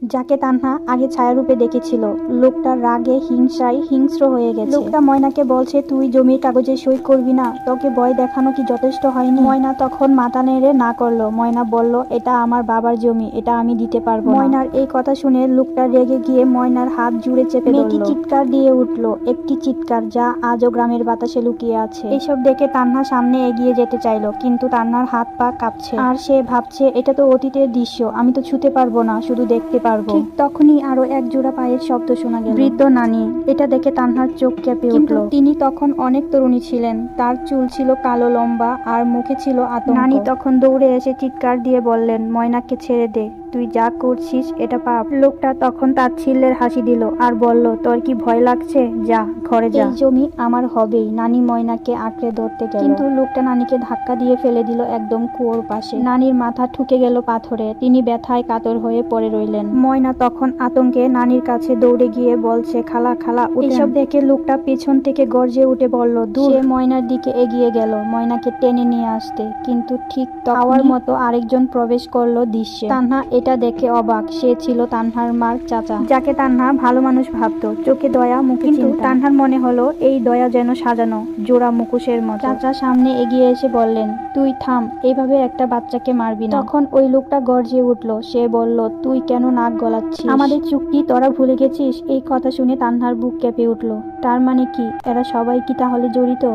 যাকে তান্হা আগে ছায়ারূপে দেখেছিল। লোকটা রাগে হিংসায় হিংস্র হয়ে গেছে। লোকটা ময়নাকে বলছে, তুই জমির কাগজে সই করবি না? তোকে ভয় দেখানো কি যথেষ্ট হয়নি? ময়না তখন মাথা নেড়ে না করলো। ময়না বলল, এটা আমার বাবার জমি, এটা আমি দিতে পারবো না। ময়নার এই কথা শুনে লোকটা রেগে গিয়ে ময়নার হাত জুড়ে চেপে ধরল। মেয়েটি চিৎকার দিয়ে উঠলো, একটি চিৎকার যা আজও গ্রামের বাতাসে লুকিয়ে আছে। এইসব দেখে তান্হা সামনে এগিয়ে যেতে চাইলো, কিন্তু তান্হার হাত পা কাঁপছে আর সে ভাবছে, এটা তো অতীতের দৃশ্য, আমি তো ছুতে পারবো না, শুধু দেখতে পারবো। ঠিক তখনই আরো এক জোড়া পায়ের শব্দ শোনা গেল। বৃদ্ধ নানি। এটা দেখে তান্হার চোখ কেঁপে উঠল। তিনি তখন অনেক তরুণী ছিলেন। তার চুল ছিল কালো লম্বা আর মুখে ছিল আতঙ্ক। নানি তখন দৌড়ে এসে চিৎকার দিয়ে বললেন, ময়নাকে ছেড়ে দে, তুই যা করছিস এটা পাপ। লোকটা তখন তাচ্ছিল্যের হাসি দিল আর বলল, তোর কি ভয় লাগছে? যা ঘরে যা, এই জমি আমার হবেই। নানি ময়নাকে আঁকড়ে ধরতে গেল, কিন্তু লোকটা নানিকে ধাক্কা দিয়ে ফেলে দিল একদম কুয়োর পাশে। নানির মাথা ঠুকে গেল পাথরে। তিনি ব্যথায় কাতর হয়ে পড়ে রইলেন। ময়না তখন আতঙ্কে নানির কাছে দৌড়ে গিয়ে বলছে, খালা খালা। এইসব দেখে লোকটা পেছন থেকে গর্জে উঠে বলল, দূর। সে ময়নার দিকে এগিয়ে গেল ময়নাকে টেনে নিয়ে আসতে, কিন্তু ঠিক খাওয়ার মতো আরেকজন প্রবেশ করলো দৃশ্যে। তান্হা এটা দেখে অবাক। সে ছিল তান্হার মার চাচা, যাকে তান্হা ভালো মানুষ ভাবতো, চোখে দয়া মুখে চিন্তা। কিন্তু তান্হার মনে হলো এই দয়া যেন সাজানো জোড়া মুখোশের মতো। চাচা সামনে এগিয়ে এসে বললেন, তুই থাম, এইভাবে একটা বাচ্চাকে মারবি না। তখন ওই লোকটা গর্জে উঠলো। সে বলল, তুই কেন নাক গলাচ্ছিস? আমাদের চুক্তি তোরা ভুলে গেছিস? এই কথা শুনে তান্হার বুক কেঁপে উঠলো। তার মানে কি এরা সবাই কি তাহলে জড়িত?